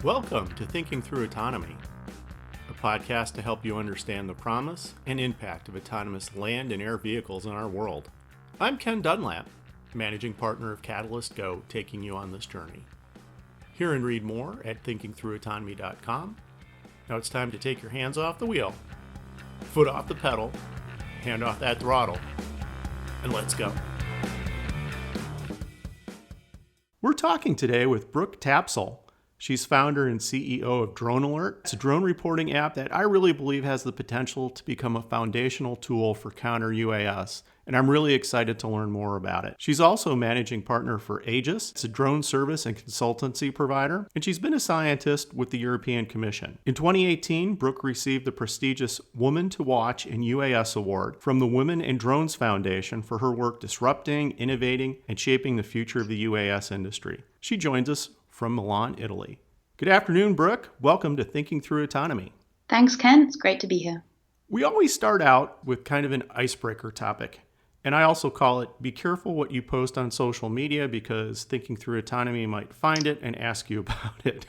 Welcome to Thinking Through Autonomy, a podcast to help you understand the promise and impact of autonomous land and air vehicles in our world. I'm Ken Dunlap, managing partner of Catalyst Go, taking you on this journey. Hear and read more at thinkingthroughautonomy.com. Now it's time to take your hands off the wheel, foot off the pedal, hand off that throttle, and let's go. We're talking today with Brooke Tapsall. She's founder and CEO of DroneALERT. It's a drone reporting app that I really believe has the potential to become a foundational tool for counter UAS, and I'm really excited to learn more about it. She's also managing partner for Aegis. It's a drone service and consultancy provider, and she's been a scientist with the European Commission. In 2018, Brooke received the prestigious Woman to Watch in UAS Award from the Women in Drones Foundation for her work disrupting, innovating, and shaping the future of the UAS industry. She joins us from Milan, Italy. Good afternoon, Brooke. Welcome to Thinking Through Autonomy. Thanks, Ken. It's great to be here. We always start out with kind of an icebreaker topic. And I also call it, be careful what you post on social media because Thinking Through Autonomy might find it and ask you about it.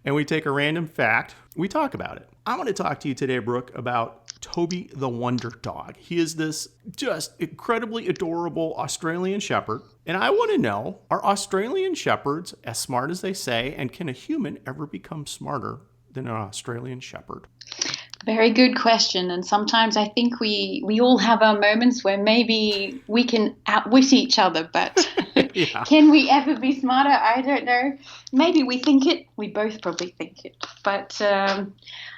And we take a random fact, we talk about it. I want to talk to you today, Brooke, about Toby the Wonder Dog. He is this just incredibly adorable Australian Shepherd. And I want to know, are Australian Shepherds as smart as they say? And can a human ever become smarter than an Australian Shepherd? Very good question. And sometimes I think we all have our moments where maybe we can outwit each other, but yeah. Can we ever be smarter? I don't know. Maybe we think it. We both probably think it. But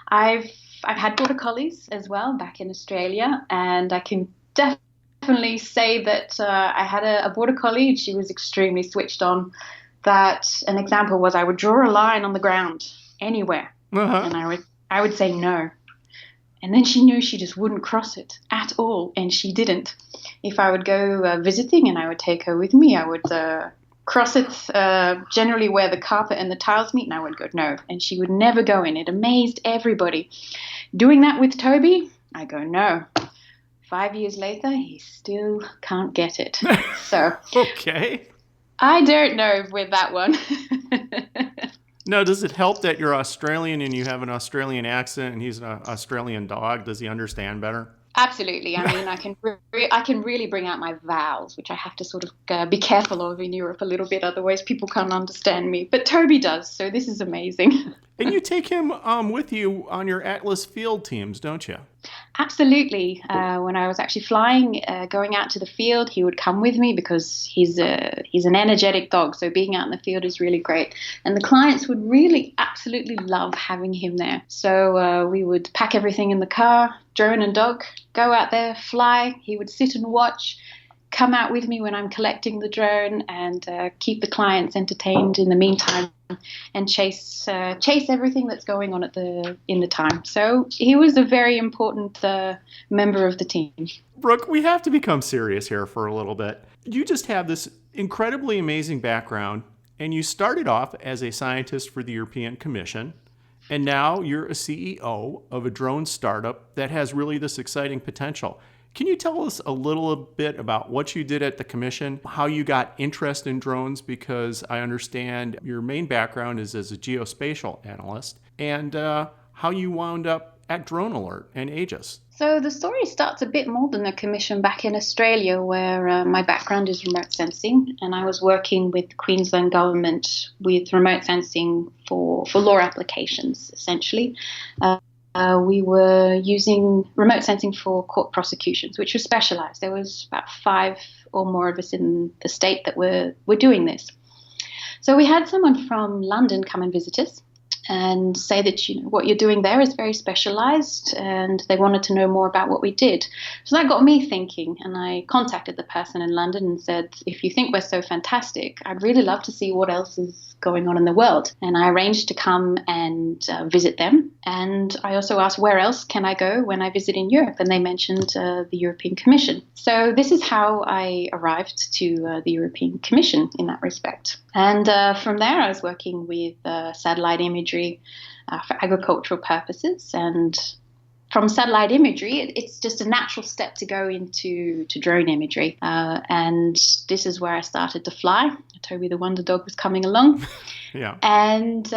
I've had border collies as well back in Australia, and I can definitely say that I had a border collie. She was extremely switched on. That an example was I would draw a line on the ground anywhere, and I would say no. And then she knew she just wouldn't cross it at all, and she didn't. If I would go visiting and I would take her with me, I would cross it generally where the carpet and the tiles meet, and I would go no, and she would never go in. It amazed everybody. Doing that with Toby, I go no. 5 years later, he still can't get it. So okay. I don't know with that one. Now, does it help that you're Australian and you have an Australian accent and he's an Australian dog? Does he understand better? Absolutely. I mean, I can really bring out my vowels, which I have to sort of be careful of in Europe a little bit. Otherwise, people can't understand me. But Toby does, so this is amazing. And you take him with you on your Atlas field teams, don't you? Absolutely. When I was actually flying, going out to the field, he would come with me because he's an energetic dog. So being out in the field is really great. And the clients would really absolutely love having him there. So we would pack everything in the car, drone and dog, go out there, fly. He would sit and watch, come out with me when I'm collecting the drone, and keep the clients entertained in the meantime, and chase everything that's going on in the time. So he was a very important member of the team. Brooke, we have to become serious here for a little bit. You just have this incredibly amazing background, and you started off as a scientist for the European Commission, and now you're a CEO of a drone startup that has really this exciting potential. Can you tell us a little bit about what you did at the Commission, how you got interest in drones, because I understand your main background is as a geospatial analyst, and how you wound up at DroneALERT and Aegis? So the story starts a bit more than the Commission back in Australia, where my background is remote sensing, and I was working with the Queensland government with remote sensing for law applications, essentially. We were using remote sensing for court prosecutions, which was specialized. There was about 5 or more of us in the state that were doing this. So we had someone from London come and visit us and say that, what you're doing there is very specialized, and they wanted to know more about what we did. So that got me thinking, and I contacted the person in London and said, if you think we're so fantastic, I'd really love to see what else is going on in the world. And I arranged to come and visit them. And I also asked, where else can I go when I visit in Europe? And they mentioned the European Commission. So this is how I arrived to the European Commission in that respect. And from there, I was working with satellite imagery for agricultural purposes. And from satellite imagery, it's just a natural step to go into drone imagery. And this is where I started to fly. Toby the Wonder Dog was coming along. Yeah. And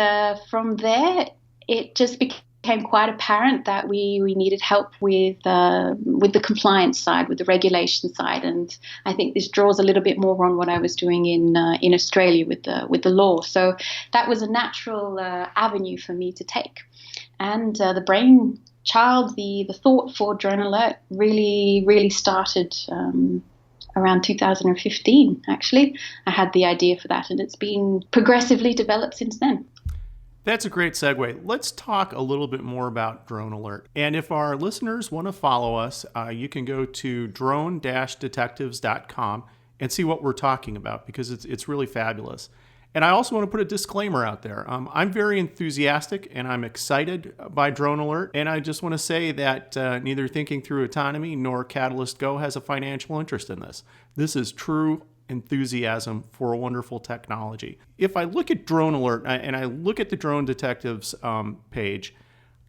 from there, it just became quite apparent that we needed help with the compliance side, with the regulation side. And I think this draws a little bit more on what I was doing in Australia with the law. So that was a natural avenue for me to take. And the brainchild, the thought for DroneALERT really started around 2015, actually. I had the idea for that, and it's been progressively developed since then. That's a great segue. Let's talk a little bit more about DroneALERT. And if our listeners want to follow us, you can go to drone-detectives.com and see what we're talking about, because it's really fabulous. And I also want to put a disclaimer out there. I'm very enthusiastic and I'm excited by DroneALERT. And I just want to say that neither Thinking Through Autonomy nor Catalyst Go has a financial interest in this. This is true enthusiasm for a wonderful technology. If I look at DroneALERT and I look at the Drone Detectives page,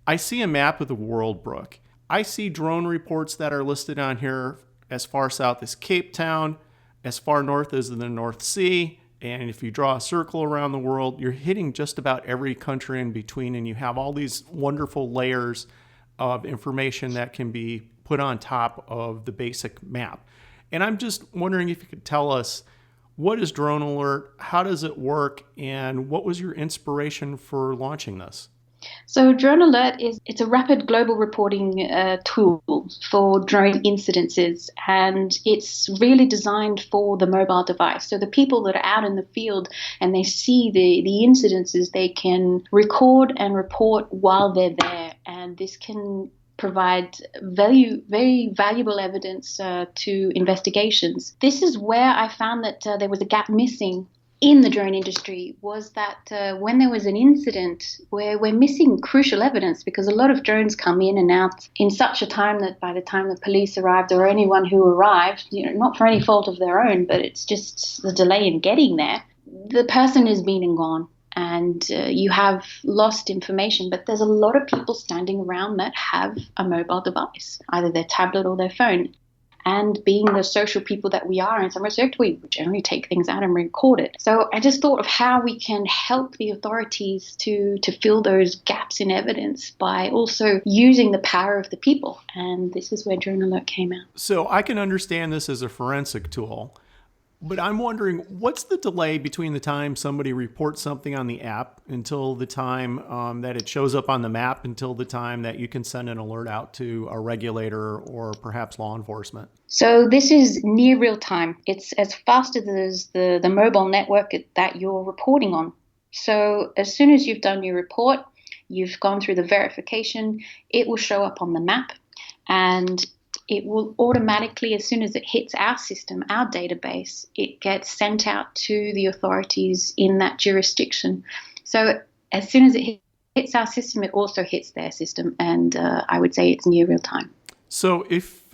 I see a map of the world, Brooke. I see drone reports that are listed on here as far south as Cape Town, as far north as the North Sea. And if you draw a circle around the world, you're hitting just about every country in between, and you have all these wonderful layers of information that can be put on top of the basic map. And I'm just wondering if you could tell us, what is DroneALERT, how does it work, and what was your inspiration for launching this? So DroneALERT it's a rapid global reporting tool for drone incidences, and it's really designed for the mobile device. So the people that are out in the field and they see the incidences, they can record and report while they're there, and this can provide very valuable evidence to investigations. This is where I found that there was a gap missing in the drone industry, was that when there was an incident where we're missing crucial evidence, because a lot of drones come in and out in such a time that by the time the police arrived or anyone who arrived, not for any fault of their own, but it's just the delay in getting there, the person is been and gone. And you have lost information, but there's a lot of people standing around that have a mobile device, either their tablet or their phone. And being the social people that we are in some respect, we generally take things out and record it. So I just thought of how we can help the authorities to fill those gaps in evidence by also using the power of the people. And this is where DroneALERT came out. So I can understand this as a forensic tool, but I'm wondering, what's the delay between the time somebody reports something on the app until the time that it shows up on the map, until the time that you can send an alert out to a regulator or perhaps law enforcement? So this is near real time. It's as fast as the mobile network that you're reporting on. So as soon as you've done your report, you've gone through the verification, it will show up on the map, and it will automatically, as soon as it hits our system, our database, it gets sent out to the authorities in that jurisdiction. So as soon as it hits our system, it also hits their system, and I would say it's near real time. So if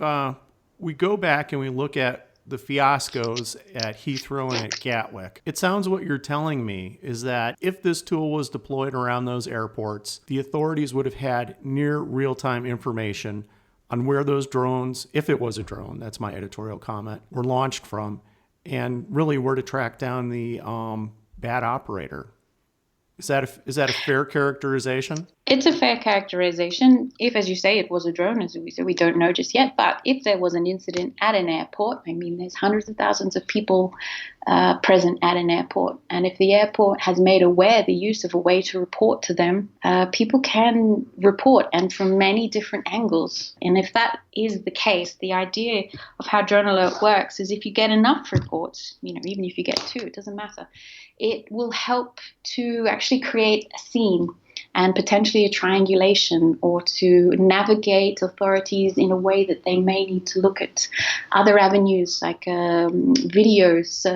we go back and we look at the fiascos at Heathrow and at Gatwick, it sounds what you're telling me is that if this tool was deployed around those airports, the authorities would have had near real-time information on where those drones, if it was a drone, that's my editorial comment, were launched from, and really where to track down the bad operator. Is that a fair characterization? It's a fair characterization. If, as you say, it was a drone, as we said, we don't know just yet. But if there was an incident at an airport, I mean, there's hundreds of thousands of people present at an airport. And if the airport has made aware the use of a way to report to them, people can report, and from many different angles. And if that is the case, the idea of how DroneALERT works is if you get enough reports, even if you get 2, it doesn't matter, it will help to actually create a scene and potentially a triangulation, or to navigate authorities in a way that they may need to look at other avenues like videos,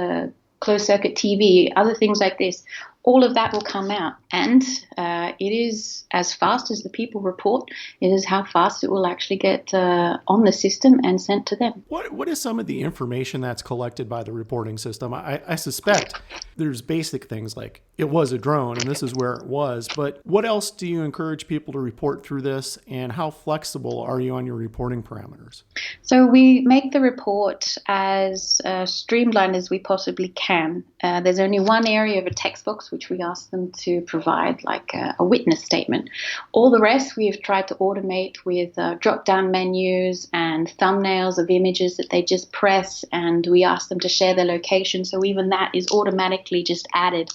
closed circuit TV, other things like this, all of that will come out. And it is as fast as the people report, it is how fast it will actually get on the system and sent to them. What is some of the information that's collected by the reporting system? I suspect there's basic things like it was a drone and this is where it was, but what else do you encourage people to report through this, and how flexible are you on your reporting parameters? So we make the report as streamlined as we possibly can. There's only one area of a text box which we ask them to provide, like a witness statement. All the rest we have tried to automate with drop-down menus and thumbnails of images that they just press, and we ask them to share their location. So even that is automatically just added,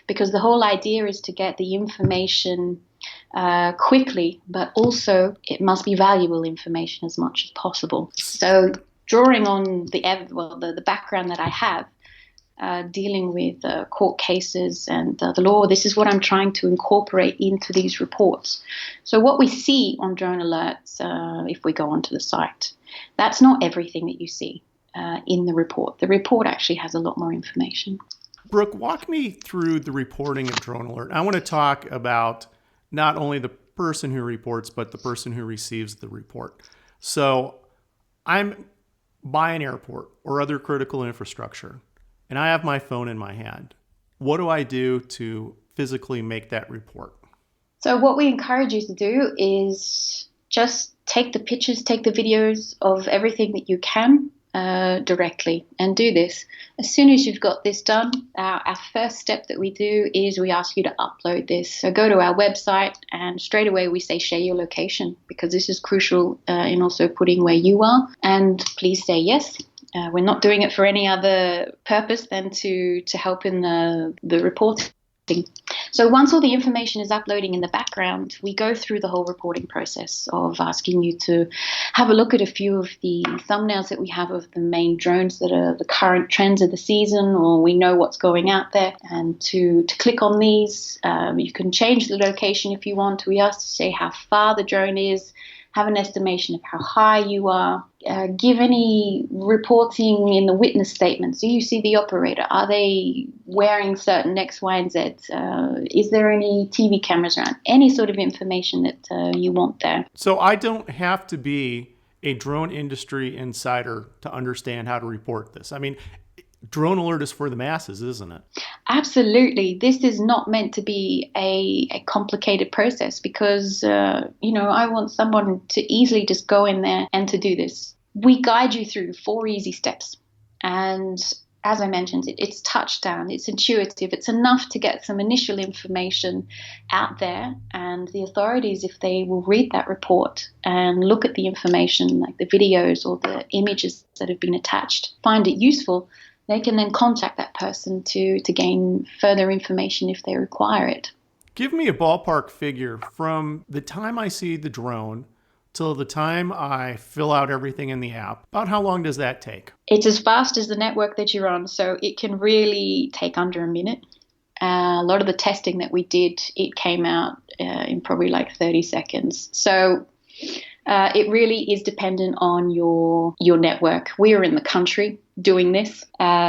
because the whole idea is to get the information quickly, but also it must be valuable information as much as possible. So drawing on the background that I have, dealing with court cases and the law, this is what I'm trying to incorporate into these reports. So what we see on DroneALERT, if we go onto the site, that's not everything that you see in the report. The report actually has a lot more information. Brooke, walk me through the reporting of DroneALERT. I want to talk about not only the person who reports, but the person who receives the report. So I'm by an airport or other critical infrastructure, and I have my phone in my hand. What do I do to physically make that report? So what we encourage you to do is just take the pictures, take the videos of everything that you can directly, and do this. As soon as you've got this done, our first step that we do is we ask you to upload this. So go to our website, and straight away we say share your location, because this is crucial in also putting where you are. And please say yes. We're not doing it for any other purpose than to help in the reporting. So once all the information is uploading in the background, we go through the whole reporting process of asking you to have a look at a few of the thumbnails that we have of the main drones that are the current trends of the season, or we know what's going out there, and to click on these. You can change the location if you want. We ask to say how far the drone is, have an estimation of how high you are, give any reporting in the witness statements. Do you see the operator? Are they wearing certain X, Y, and Z? Is there any TV cameras around? Any sort of information that you want there. So I don't have to be a drone industry insider to understand how to report this. I mean, DroneALERT is for the masses, isn't it? Absolutely. This is not meant to be a complicated process, because, I want someone to easily just go in there and to do this. We guide you through 4 easy steps. And as I mentioned, it's touchdown, it's intuitive, it's enough to get some initial information out there. And the authorities, if they will read that report and look at the information, like the videos or the images that have been attached, find it useful, they can then contact that person to gain further information if they require it. Give me a ballpark figure from the time I see the drone till the time I fill out everything in the app. About how long does that take? It's as fast as the network that you're on, so it can really take under a minute. A lot of the testing that we did, it came out in probably like 30 seconds. So it really is dependent on your network. We are in the country doing this.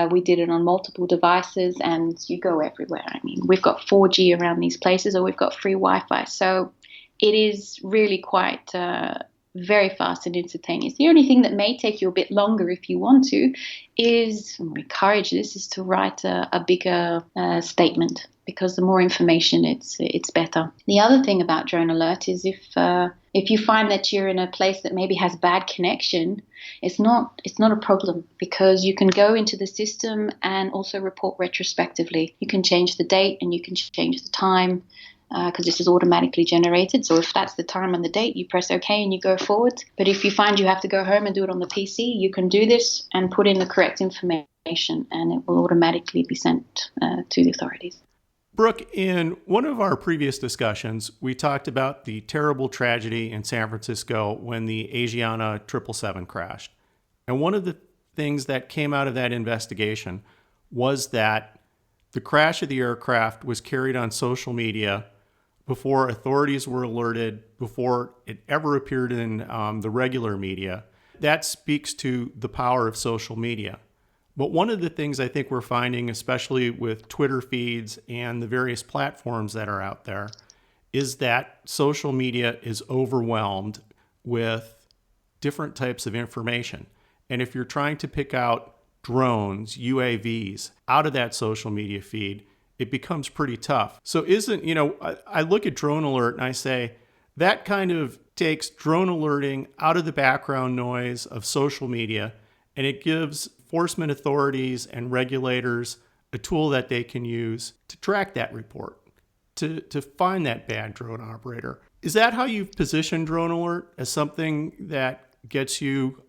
We did it on multiple devices, and you go everywhere. I mean, we've got 4G around these places, or we've got free Wi-Fi. So it is really quite very fast and instantaneous. The only thing that may take you a bit longer if you want to is, and we encourage this, is to write a bigger statement, because the more information, it's better. The other thing about DroneALERT is if you find that you're in a place that maybe has bad connection, it's not a problem, because you can go into the system and also report retrospectively. You can change the date and you can change the time, because this is automatically generated. So if that's the time and the date, you press OK and you go forward. But if you find you have to go home and do it on the PC, you can do this and put in the correct information, and it will automatically be sent to the authorities. Brooke, in one of our previous discussions, we talked about the terrible tragedy in San Francisco when the Asiana 777 crashed. And one of the things that came out of that investigation was that the crash of the aircraft was carried on social media before authorities were alerted, before it ever appeared in the regular media. That speaks to the power of social media. But one of the things I think we're finding, especially with Twitter feeds and the various platforms that are out there, is that social media is overwhelmed with different types of information. And if you're trying to pick out drones, UAVs out of that social media feed, it becomes pretty tough. So I look at DroneALERT and I say, that kind of takes drone alerting out of the background noise of social media, and it gives enforcement authorities and regulators a tool that they can use to track that report, to find that bad drone operator. Is that how you've positioned DroneALERT, as something that gets you,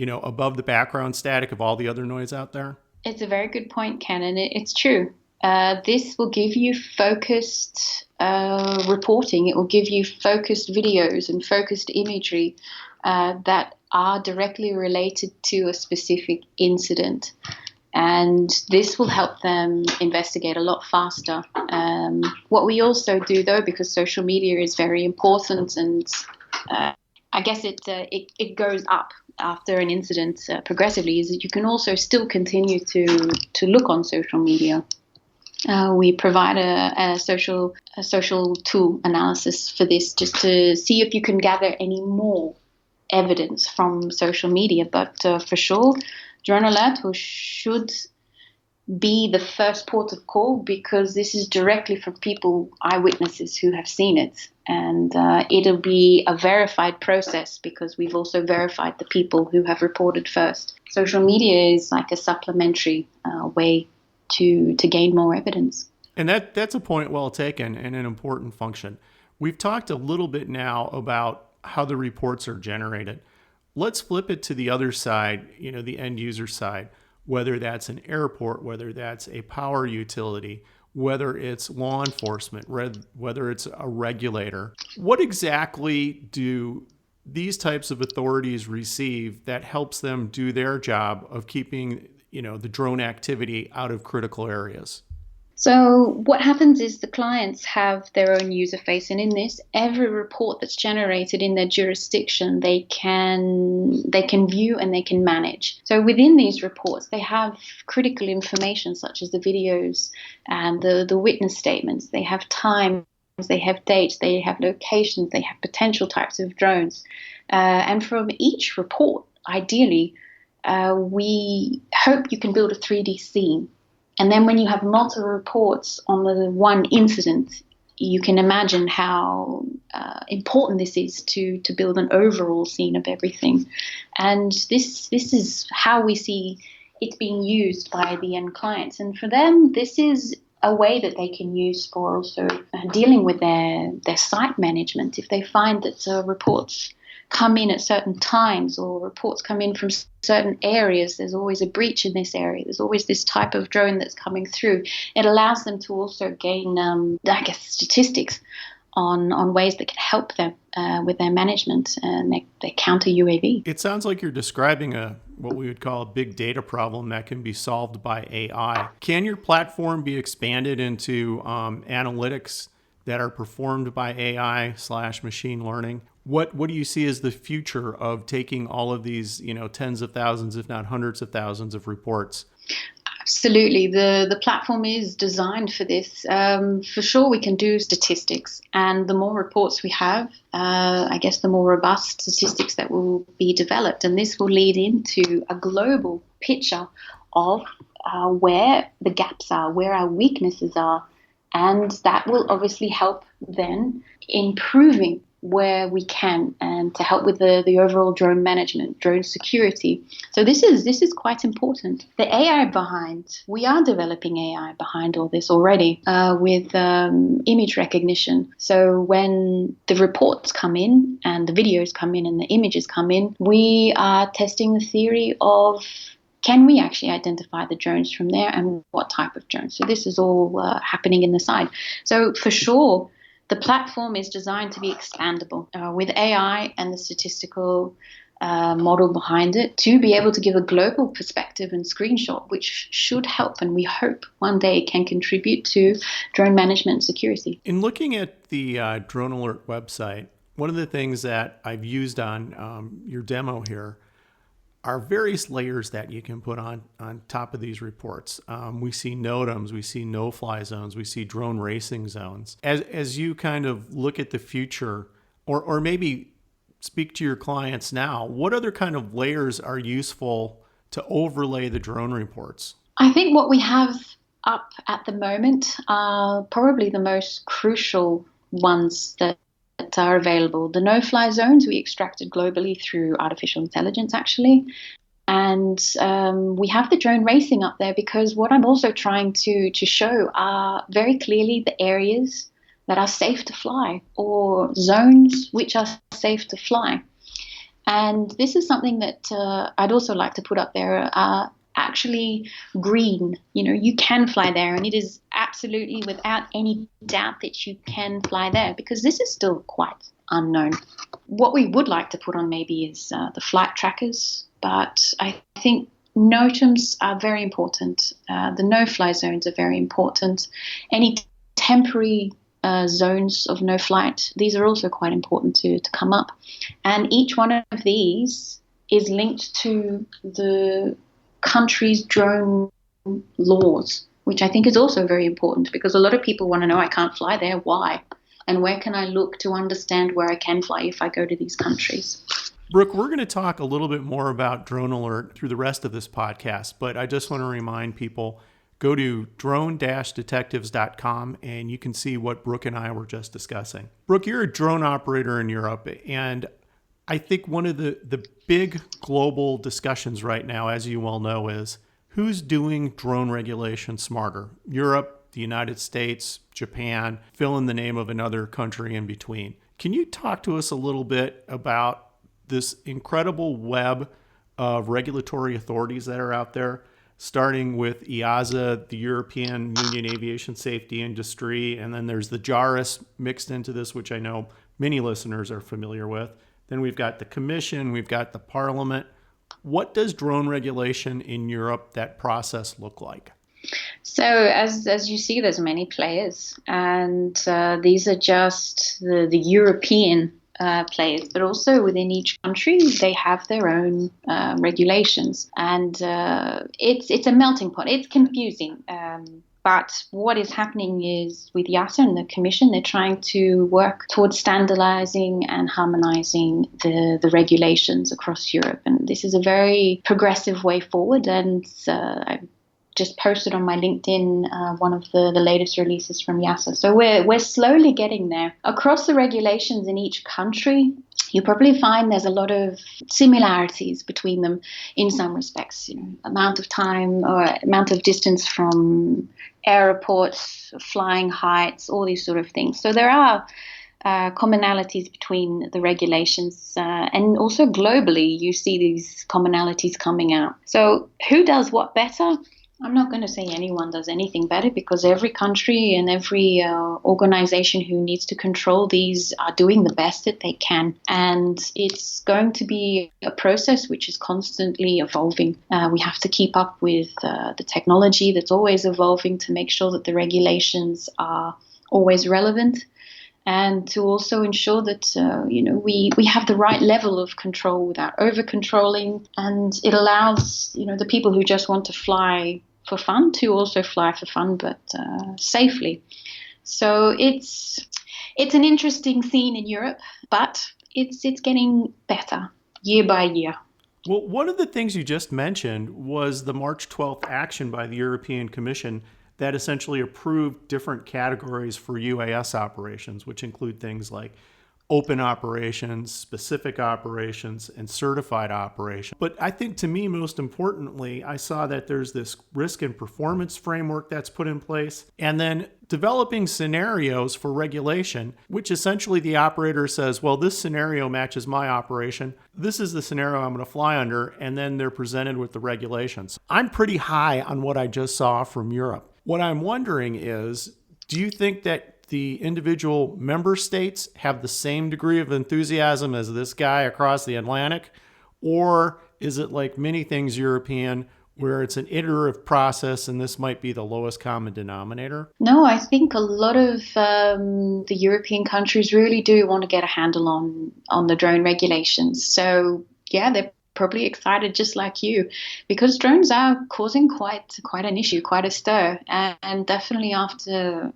above the background static of all the other noise out there? It's a very good point, Ken, and it's true. This will give you focused reporting. It will give you focused videos and focused imagery that are directly related to a specific incident. And this will help them investigate a lot faster. What we also do, though, because social media is very important, and I guess it goes up after an incident progressively, is that you can also still continue to look on social media. We provide a social tool analysis for this, just to see if you can gather any more evidence from social media. But for sure, DroneALERT should be the first port of call, because this is directly from people, eyewitnesses who have seen it. And it'll be a verified process, because we've also verified the people who have reported first. Social media is like a supplementary way to gain more evidence. And that's a point well taken, and an important function. We've talked a little bit now about how the reports are generated. Let's flip it to the other side, the end user side, whether that's an airport, whether that's a power utility, whether it's law enforcement, whether it's a regulator. What exactly do these types of authorities receive that helps them do their job of keeping the drone activity out of critical areas? So what happens is the clients have their own user face, and in this, every report that's generated in their jurisdiction, they can view and they can manage. So within these reports, they have critical information such as the videos and the witness statements. They have times, they have dates, they have locations, they have potential types of drones. And from each report, ideally, we hope you can build a 3D scene. And then when you have multiple reports on the one incident, you can imagine how important this is to build an overall scene of everything. And this is how we see it being used by the end clients. And for them, this is a way that they can use for also dealing with their site management. If they find that reports come in at certain times, or reports come in from certain areas, there's always a breach in this area, there's always this type of drone that's coming through, it allows them to also gain, statistics on ways that can help them with their management and their counter UAV. It sounds like you're describing what we would call a big data problem that can be solved by AI. Can your platform be expanded into analytics that are performed by AI/machine learning? What do you see as the future of taking all of these, tens of thousands, if not hundreds of thousands of reports? Absolutely. The platform is designed for this. For sure, we can do statistics. And the more reports we have, the more robust statistics that will be developed. And this will lead into a global picture of where the gaps are, where our weaknesses are. And that will obviously help then improving where we can, and to help with the overall drone management, drone security. So this is quite important. The AI we are developing AI behind all this already with image recognition. So when the reports come in and the videos come in and the images come in, we are testing the theory of, can we actually identify the drones from there, and what type of drones? So this is all happening in the side. So for sure, the platform is designed to be expandable with AI and the statistical model behind it, to be able to give a global perspective and screenshot, which should help, and we hope one day can contribute to drone management and security. In looking at the DroneALERT website, one of the things that I've used on your demo here, are various layers that you can put on top of these reports. We see NOTAMs, we see no-fly zones, we see drone racing zones. As you kind of look at the future, or maybe speak to your clients now, what other kind of layers are useful to overlay the drone reports? I think what we have up at the moment are probably the most crucial ones that are available. The no-fly zones we extracted globally through artificial intelligence, actually. And we have the drone racing up there because what I'm also trying to show are very clearly the areas that are safe to fly, or zones which are safe to fly. And this is something that I'd also like to put up there, actually green. You can fly there, and it is absolutely without any doubt that you can fly there, because this is still quite unknown. What we would like to put on maybe is the flight trackers, but I think NOTAMs are very important. The no-fly zones are very important. Any temporary zones of no flight, these are also quite important to come up. And each one of these is linked to the country's drone laws, which I think is also very important, because a lot of people want to know, I can't fly there, why? And where can I look to understand where I can fly if I go to these countries? Brooke, we're going to talk a little bit more about DroneALERT through the rest of this podcast, but I just want to remind people, go to drone-detectives.com and you can see what Brooke and I were just discussing. Brooke, you're a drone operator in Europe, and I think one of the big global discussions right now, as you well know, is who's doing drone regulation smarter? Europe, the United States, Japan, fill in the name of another country in between. Can you talk to us a little bit about this incredible web of regulatory authorities that are out there, starting with EASA, the European Union Aviation Safety Industry, and then there's the JARIS mixed into this, which I know many listeners are familiar with. Then we've got the Commission, we've got the Parliament. What does drone regulation in Europe, that process, look like? So as you see, there's many players, and these are just the European players, but also within each country, they have their own regulations, and it's a melting pot. It's confusing. But what is happening is with EASA and the Commission, they're trying to work towards standardizing and harmonizing the regulations across Europe. And this is a very progressive way forward. And I just posted on my LinkedIn one of the latest releases from EASA. So we're slowly getting there. Across the regulations in each country, you probably find there's a lot of similarities between them in some respects. Amount of time or amount of distance from airports, flying heights, all these sort of things. So there are commonalities between the regulations, and also globally you see these commonalities coming out. So who does what better? I'm not going to say anyone does anything better, because every country and every organization who needs to control these are doing the best that they can. And it's going to be a process which is constantly evolving. We have to keep up with the technology that's always evolving to make sure that the regulations are always relevant, and to also ensure that we have the right level of control without over-controlling, and it allows the people who just want to fly for fun to also fly for fun, but safely. So it's an interesting scene in Europe, but it's getting better year by year. Well, one of the things you just mentioned was the March 12th action by the European Commission that essentially approved different categories for UAS operations, which include things like open operations, specific operations, and certified operations. But I think, to me, most importantly, I saw that there's this risk and performance framework that's put in place, and then developing scenarios for regulation, which essentially the operator says, well, this scenario matches my operation. This is the scenario I'm going to fly under, and then they're presented with the regulations. I'm pretty high on what I just saw from Europe. What I'm wondering is, do you think that the individual member states have the same degree of enthusiasm as this guy across the Atlantic? Or is it like many things European, where it's an iterative process and this might be the lowest common denominator? No, I think a lot of the European countries really do want to get a handle on the drone regulations. So yeah, they're probably excited just like you, because drones are causing quite an issue, quite a stir. And definitely after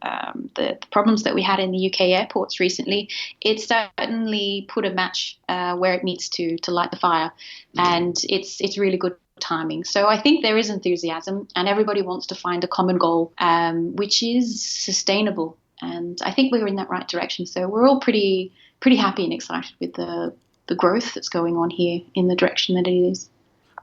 the problems that we had in the UK airports recently, it certainly put a match where it needs to light the fire. And it's really good timing. So I think there is enthusiasm, and everybody wants to find a common goal, which is sustainable. And I think we're in that right direction. So we're all pretty happy and excited with the growth that's going on here in the direction that it is.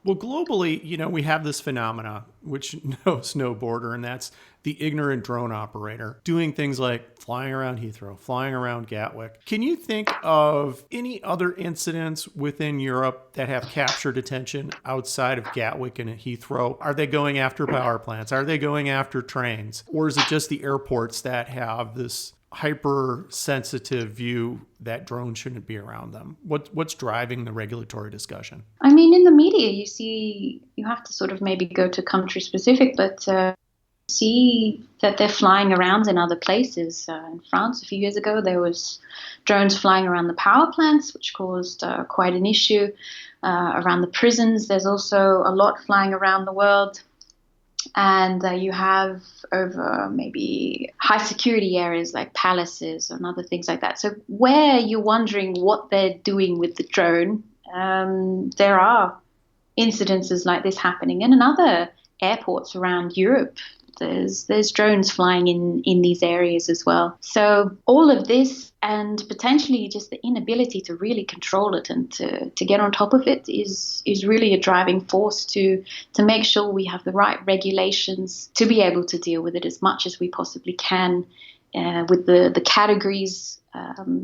Well, globally, we have this phenomena which knows no border, and that's the ignorant drone operator doing things like flying around Heathrow, flying around Gatwick. Can you think of any other incidents within Europe that have captured attention outside of Gatwick and Heathrow? Are they going after power plants? Are they going after trains? Or is it just the airports that have this hypersensitive view that drones shouldn't be around them? What's driving the regulatory discussion? I mean, in the media, you have to sort of maybe go to country specific, but see that they're flying around in other places. In France, a few years ago, there was drones flying around the power plants, which caused quite an issue. Around the prisons, there's also a lot flying around the world. And you have over maybe high security areas like palaces and other things like that. So where you're wondering what they're doing with the drone, there are incidences like this happening. And in other airports around Europe, there's drones flying in these areas as well. So all of this, and potentially just the inability to really control it and to get on top of it is really a driving force to make sure we have the right regulations to be able to deal with it as much as we possibly can, with the categories,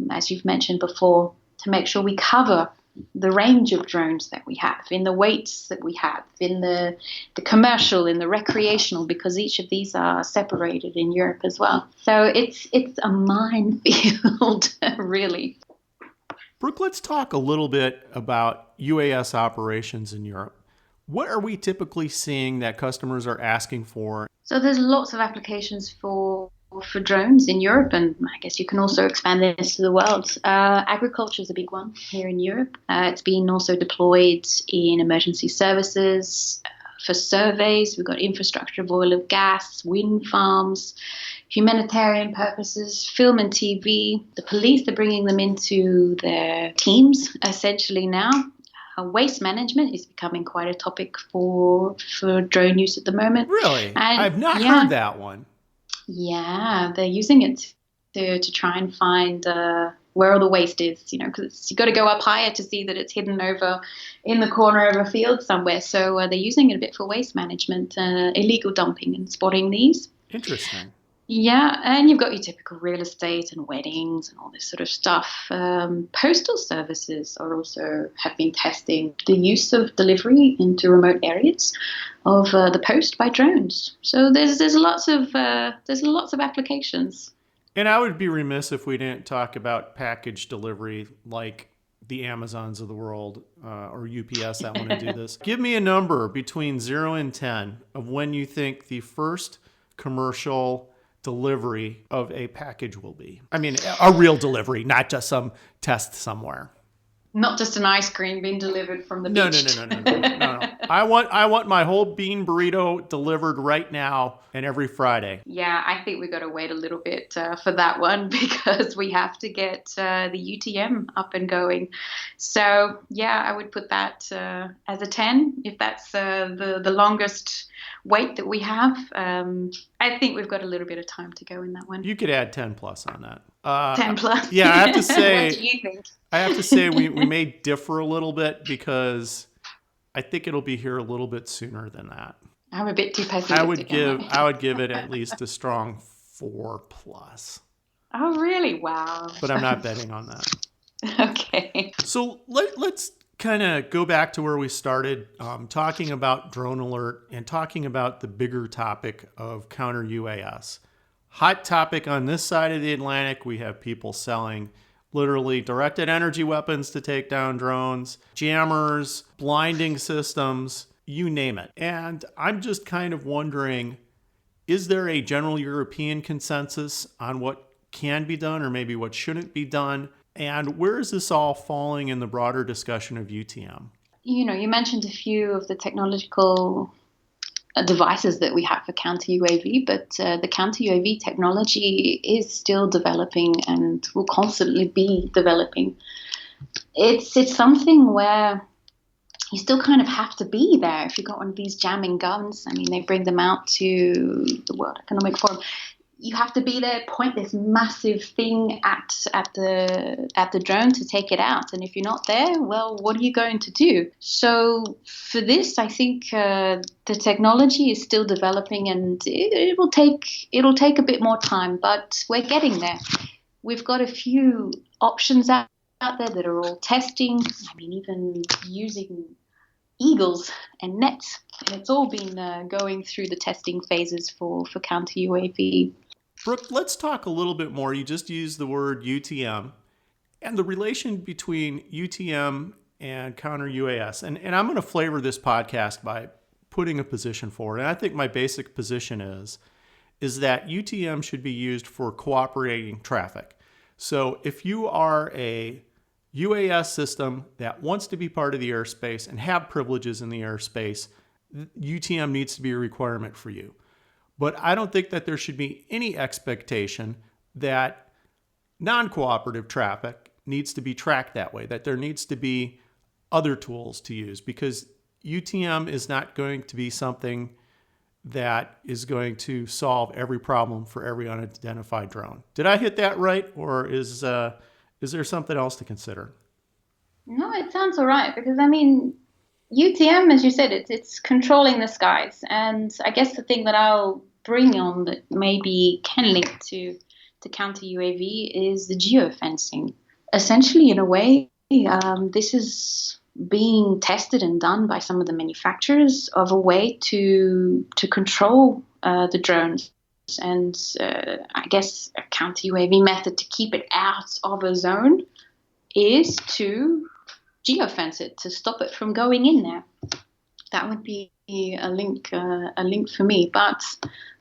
as you've mentioned before, to make sure we cover the range of drones that we have, in the weights that we have, in the commercial, in the recreational, because each of these are separated in Europe as well. So it's a minefield, really. Brooke, let's talk a little bit about UAS operations in Europe. What are we typically seeing that customers are asking for? So there's lots of applications for drones in Europe, and I guess you can also expand this to the world. Agriculture is a big one here in Europe. It's been also deployed in emergency services, for surveys. We've got infrastructure of oil and gas, wind farms, humanitarian purposes, film and TV. The police are bringing them into their teams essentially now. Waste management is becoming quite a topic for drone use at the moment. Really? And, I've not heard that one. Yeah, they're using it to try and find where all the waste is, because you've got to go up higher to see that it's hidden over in the corner of a field somewhere. So they're using it a bit for waste management, illegal dumping and spotting these. Interesting. Yeah, and you've got your typical real estate and weddings and all this sort of stuff. Postal services have been testing the use of delivery into remote areas of the post by drones. So there's lots of applications. And I would be remiss if we didn't talk about package delivery, like the Amazons of the world, or UPS that want to do this. Give me a number between 0 and 10 of when you think the first commercial delivery of a package will be. I mean, a real delivery, not just some test somewhere. Not just an ice cream being delivered from the beach. No. I want my whole bean burrito delivered right now and every Friday. Yeah, I think we've got to wait a little bit for that one, because we have to get the UTM up and going. So yeah, I would put that as a 10, if that's the longest wait that we have. I think we've got a little bit of time to go in that one. You could add 10 plus on that. 10 plus. Yeah, I have to say. What do you think? I have to say we may differ a little bit, because I think it'll be here a little bit sooner than that. I'm a bit too pessimistic. I would give it at least a strong 4 plus. Oh, really? Wow. But I'm not betting on that. Okay. So let's kind of go back to where we started, talking about DroneALERT and talking about the bigger topic of counter UAS. Hot topic on this side of the Atlantic. We have people selling literally directed energy weapons to take down drones, jammers, blinding systems, you name it. And I'm just kind of wondering, is there a general European consensus on what can be done or maybe what shouldn't be done? And where is this all falling in the broader discussion of UTM? You mentioned a few of the technological devices that we have for counter UAV, but the counter UAV technology is still developing and will constantly be developing. It's something where you still kind of have to be there. If you've got one of these jamming guns, I mean, they bring them out to the World Economic Forum. You have to be there, point this massive thing at the drone to take it out. And if you're not there, well, what are you going to do? So for this, I think the technology is still developing, and it'll take a bit more time, but we're getting there. We've got a few options out there that are all testing. I mean, even using eagles and nets, and it's all been going through the testing phases for counter UAV. Brooke, let's talk a little bit more. You just used the word UTM and the relation between UTM and counter UAS. And I'm going to flavor this podcast by putting a position forward. And I think my basic position is that UTM should be used for cooperating traffic. So if you are a UAS system that wants to be part of the airspace and have privileges in the airspace, UTM needs to be a requirement for you. But I don't think that there should be any expectation that non-cooperative traffic needs to be tracked that way, that there needs to be other tools to use, because UTM is not going to be something that is going to solve every problem for every unidentified drone. Did I hit that right, or is there something else to consider? No, it sounds all right, because I mean, UTM, as you said, it's controlling the skies. And I guess the thing that I'll bring on that maybe can link to counter UAV is the geofencing. Essentially, in a way, this is being tested and done by some of the manufacturers of a way to control the drones. And I guess a counter UAV method to keep it out of a zone is to geofence it, to stop it from going in there. That would be a link for me. But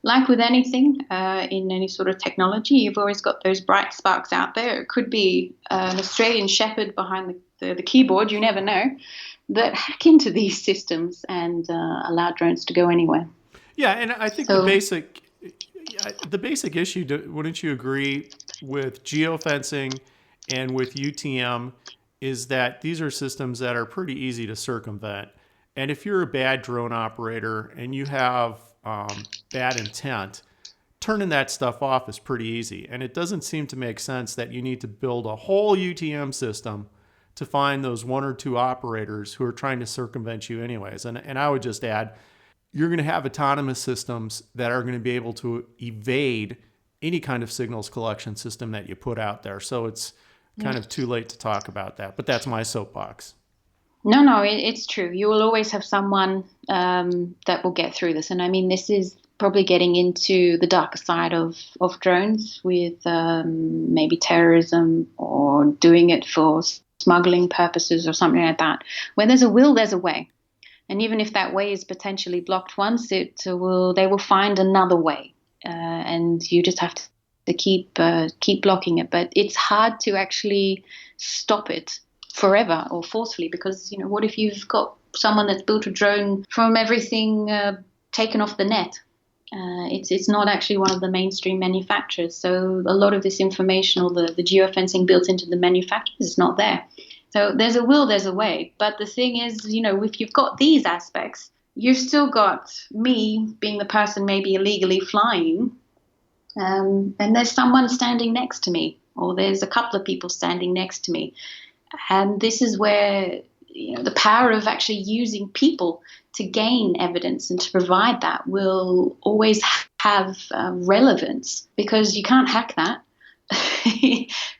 like with anything in any sort of technology, you've always got those bright sparks out there. It could be an Australian shepherd behind the keyboard, you never know, that hack into these systems and allow drones to go anywhere. Yeah, and I think the basic issue, wouldn't you agree, with geofencing and with UTM is that these are systems that are pretty easy to circumvent. And if you're a bad drone operator and you have bad intent, turning that stuff off is pretty easy. And it doesn't seem to make sense that you need to build a whole UTM system to find those one or two operators who are trying to circumvent you anyways. And I would just add, you're going to have autonomous systems that are going to be able to evade any kind of signals collection system that you put out there. So it's kind of too late to talk about that, but that's my soapbox. No, it's true. You will always have someone that will get through this. And I mean, this is probably getting into the darker side of drones with maybe terrorism or doing it for smuggling purposes or something like that. Where there's a will, there's a way. And even if that way is potentially blocked once, they will find another way. And you just have to keep blocking it. But it's hard to actually stop it forever or forcefully, because what if you've got someone that's built a drone from everything taken off the net? It's not actually one of the mainstream manufacturers, so a lot of this information or the geofencing built into the manufacturers is not there. So there's a will, there's a way. But the thing is, if you've got these aspects, you've still got me being the person maybe illegally flying, and there's someone standing next to me, or there's a couple of people standing next to me. And this is where the power of actually using people to gain evidence and to provide that will always have relevance, because you can't hack that.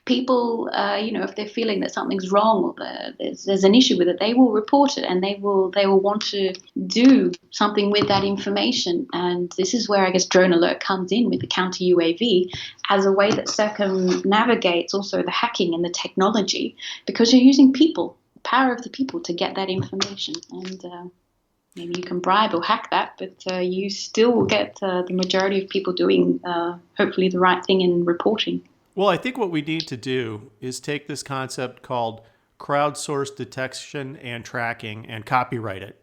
People, if they're feeling that something's wrong or there's an issue with it, they will report it, and they will want to do something with that information. And this is where I guess DroneALERT comes in with the counter UAV as a way that circumnavigates also the hacking and the technology, because you're using people, the power of the people, to get that information. And maybe you can bribe or hack that, but you still will get the majority of people doing hopefully the right thing in reporting. Well, I think what we need to do is take this concept called crowdsource detection and tracking and copyright it.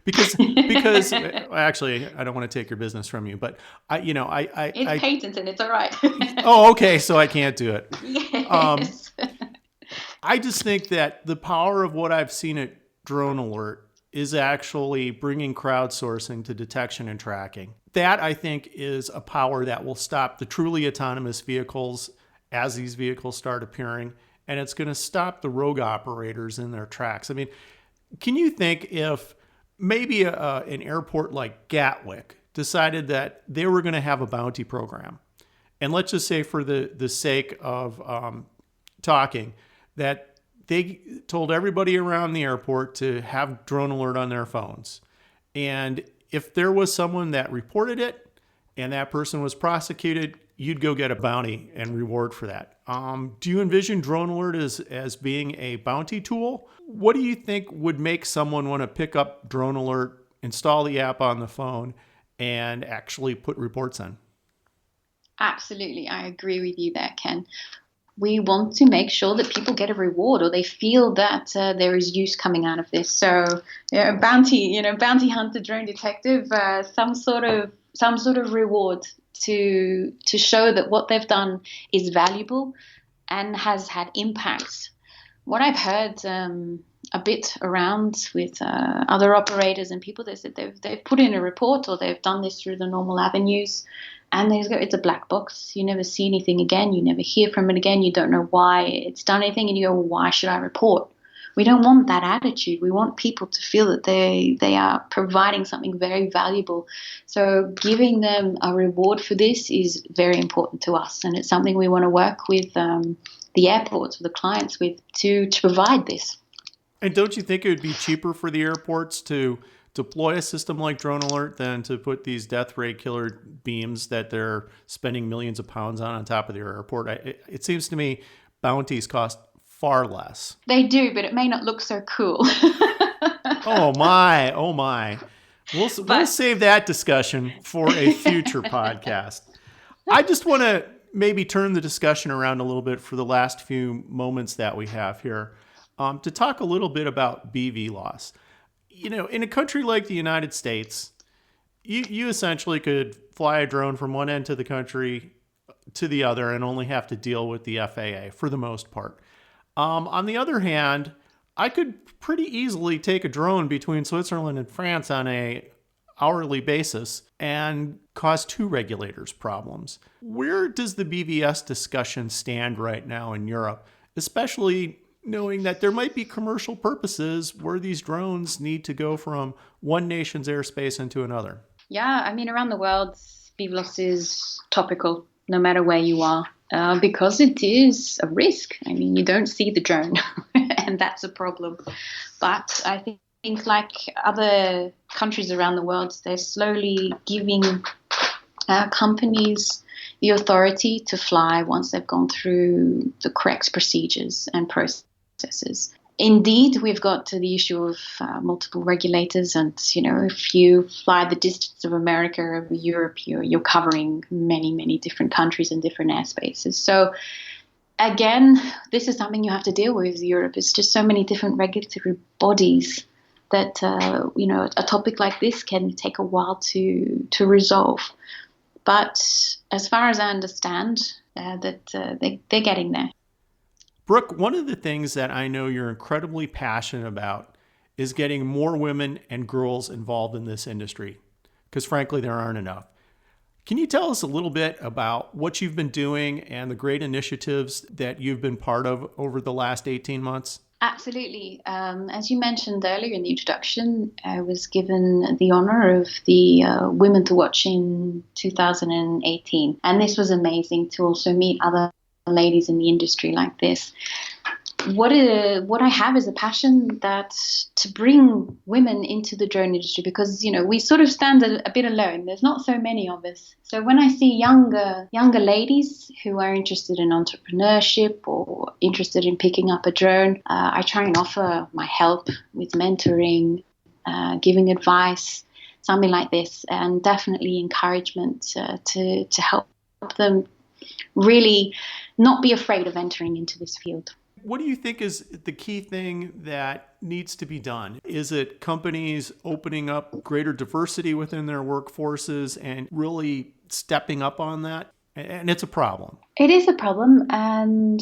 Because actually, I don't want to take your business from you, but it's patented. It's all right. Oh, okay. So I can't do it. Yes. I just think that the power of what I've seen at DroneALERT is actually bringing crowdsourcing to detection and tracking. That, I think, is a power that will stop the truly autonomous vehicles as these vehicles start appearing, and it's going to stop the rogue operators in their tracks. I mean, can you think if maybe an airport like Gatwick decided that they were going to have a bounty program, and let's just say for the sake of talking, that they told everybody around the airport to have DroneALERT on their phones. And if there was someone that reported it and that person was prosecuted, you'd go get a bounty and reward for that. Do you envision DroneALERT as being a bounty tool? What do you think would make someone want to pick up DroneALERT, install the app on the phone, and actually put reports in? Absolutely. I agree with you there, Ken. We want to make sure that people get a reward, or they feel that there is use coming out of this. So, bounty hunter, drone detective, some sort of reward to show that what they've done is valuable and has had impact. What I've heard a bit around with other operators and people, they said they've put in a report or they've done this through the normal avenues, and they go, it's a black box. You never see anything again. You never hear from it again. You don't know why it's done anything, and you go, well, why should I report? We don't want that attitude. We want people to feel that they are providing something very valuable. So giving them a reward for this is very important to us, and it's something we want to work with the airports, with the clients with, to provide this. And don't you think it would be cheaper for the airports to deploy a system like DroneALERT than to put these death ray killer beams that they're spending millions of pounds on top of their airport? It seems to me bounties cost far less. They do, but it may not look so cool. Oh my. We'll save that discussion for a future podcast. I just want to maybe turn the discussion around a little bit for the last few moments that we have here to talk a little bit about BVLOS. In a country like the United States, you essentially could fly a drone from one end of the country to the other and only have to deal with the FAA for the most part. On the other hand, I could pretty easily take a drone between Switzerland and France on a hourly basis and cause two regulators problems. Where does the BVS discussion stand right now in Europe, especially knowing that there might be commercial purposes where these drones need to go from one nation's airspace into another? Yeah, I mean, around the world, BVLOS is topical no matter where you are because it is a risk. I mean, you don't see the drone and that's a problem. But I think like other countries around the world, they're slowly giving companies the authority to fly once they've gone through the correct procedures and processes. Indeed, we've got to the issue of multiple regulators, and if you fly the distance of America over Europe, you're covering many different countries and different airspaces. So again, this is something you have to deal with. Europe is just so many different regulatory bodies that a topic like this can take a while to resolve. But as far as I understand, they're getting there. Brooke, one of the things that I know you're incredibly passionate about is getting more women and girls involved in this industry, because frankly, there aren't enough. Can you tell us a little bit about what you've been doing and the great initiatives that you've been part of over the last 18 months? Absolutely. As you mentioned earlier in the introduction, I was given the honor of the Women to Watch in 2018. And this was amazing to also meet other ladies in the industry like this. What I have is a passion that to bring women into the drone industry, because we sort of stand a bit alone. There's not so many of us. So when I see younger ladies who are interested in entrepreneurship or interested in picking up a drone, I try and offer my help with mentoring, giving advice, something like this, and definitely encouragement to help them really not be afraid of entering into this field. What do you think is the key thing that needs to be done? Is it companies opening up greater diversity within their workforces and really stepping up on that? And it's a problem. It is a problem, and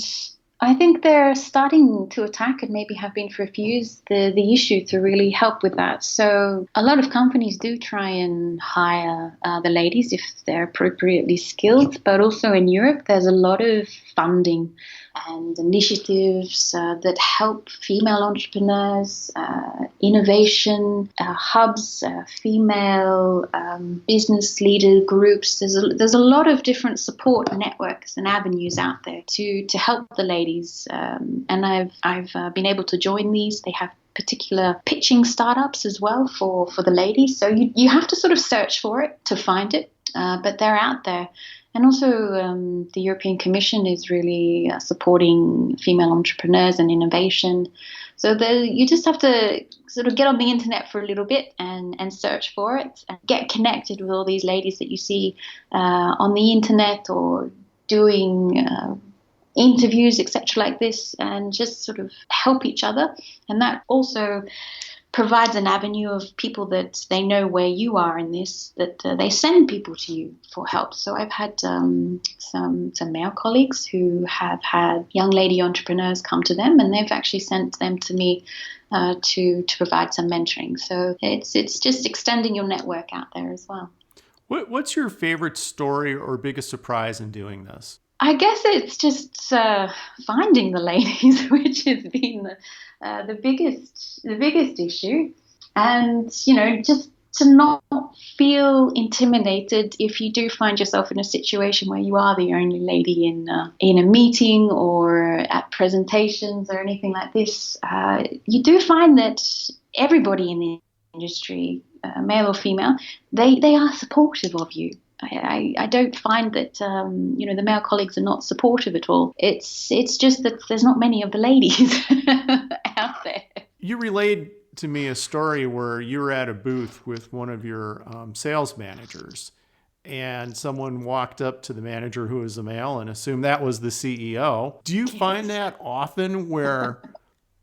I think they're starting to attack, and maybe have been for a few years, the issue to really help with that. So a lot of companies do try and hire the ladies if they're appropriately skilled, but also in Europe there's a lot of funding and initiatives that help female entrepreneurs, innovation hubs, female business leader groups. There's a lot of different support networks and avenues out there to help the ladies, and I've been able to join these. They have particular pitching startups as well for the ladies. So you have to sort of search for it to find it, but they're out there. And also the European Commission is really supporting female entrepreneurs and innovation. So you just have to sort of get on the internet for a little bit and search for it, and get connected with all these ladies that you see on the internet or doing interviews, etc., like this, and just sort of help each other. And that also provides an avenue of people that they know where you are in this, that they send people to you for help. So I've had some male colleagues who have had young lady entrepreneurs come to them, and they've actually sent them to me to provide some mentoring. So it's just extending your network out there as well. What's your favorite story or biggest surprise in doing this? I guess it's just finding the ladies, which has been the biggest issue, and just to not feel intimidated if you do find yourself in a situation where you are the only lady in a meeting or at presentations or anything like this. You do find that everybody in the industry, male or female, they are supportive of you. I don't find that the male colleagues are not supportive at all. It's just that there's not many of the ladies out there. You relayed to me a story where you were at a booth with one of your sales managers, and someone walked up to the manager who was a male and assumed that was the CEO. Do you find that often, where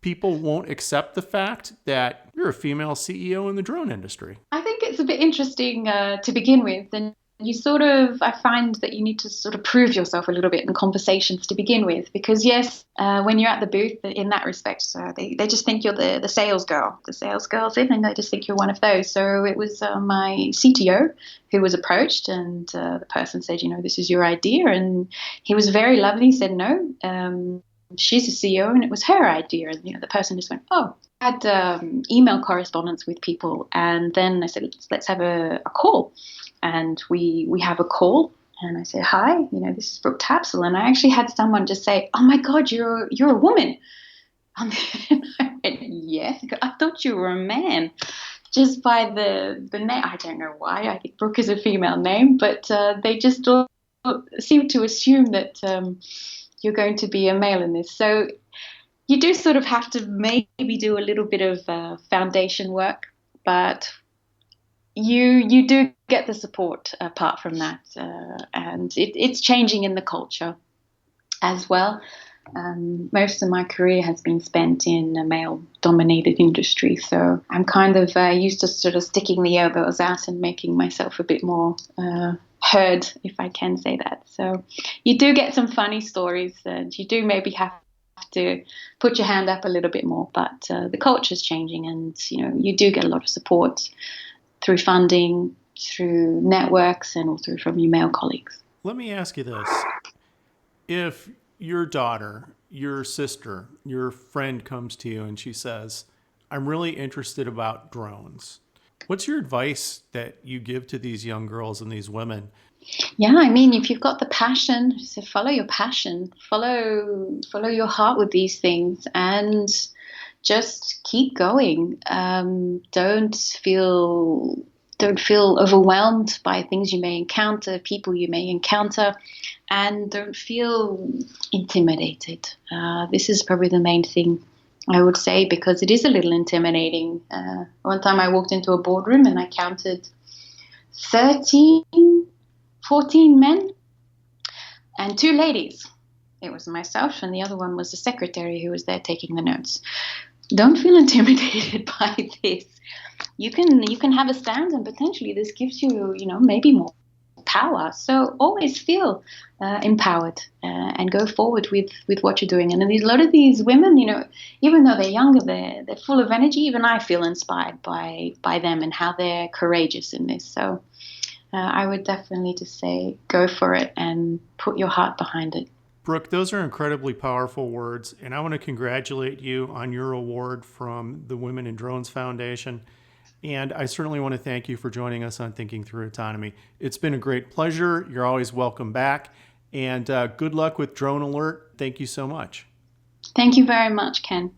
people won't accept the fact that you're a female CEO in the drone industry? I think it's a bit interesting to begin with, and I find that you need to sort of prove yourself a little bit in conversations to begin with, because yes, when you're at the booth, in that respect, they just think you're the sales girl. The sales girl's in, and they just think you're one of those. So it was my CTO who was approached, and the person said, this is your idea, and he was very lovely. He said, no, she's a CEO, and it was her idea. And the person just went, oh. I had email correspondence with people, and then I said, let's have a call. And we have a call, and I said, hi, this is Brooke Tapsall. And I actually had someone just say, oh my God, you're a woman. And I went, yes. I thought you were a man, just by the name. I don't know why. I think Brooke is a female name, but they just seem to assume that you're going to be a male in this. So you do sort of have to maybe do a little bit of foundation work, but you do get the support apart from that, and it's changing in the culture as well. Most of my career has been spent in a male-dominated industry, so I'm kind of used to sort of sticking the elbows out and making myself a bit more heard, if I can say that. So you do get some funny stories, and you do maybe have to put your hand up a little bit more, but the culture is changing, and you do get a lot of support through funding, through networks, and also from your male colleagues. Let me ask you this. If your daughter, your sister, your friend comes to you and she says, I'm really interested about drones, what's your advice that you give to these young girls and these women? Yeah, I mean, if you've got the passion, so follow your passion, follow your heart with these things, and just keep going. Don't feel overwhelmed by things you may encounter, people you may encounter, and don't feel intimidated. This is probably the main thing I would say, because it is a little intimidating. One time I walked into a boardroom and I counted 14 men and 2 ladies. It was myself, and the other one was the secretary who was there taking the notes. Don't feel intimidated by this. You can have a stand, and potentially this gives you, maybe more power. So always feel empowered and go forward with what you're doing. And a lot of these women, even though they're younger, they're full of energy. Even I feel inspired by them and how they're courageous in this. So I would definitely just say go for it and put your heart behind it. Brooke, those are incredibly powerful words, and I want to congratulate you on your award from the Women in Drones Foundation. And I certainly want to thank you for joining us on Thinking Through Autonomy. It's been a great pleasure. You're always welcome back. And good luck with DroneALERT. Thank you so much. Thank you very much, Ken.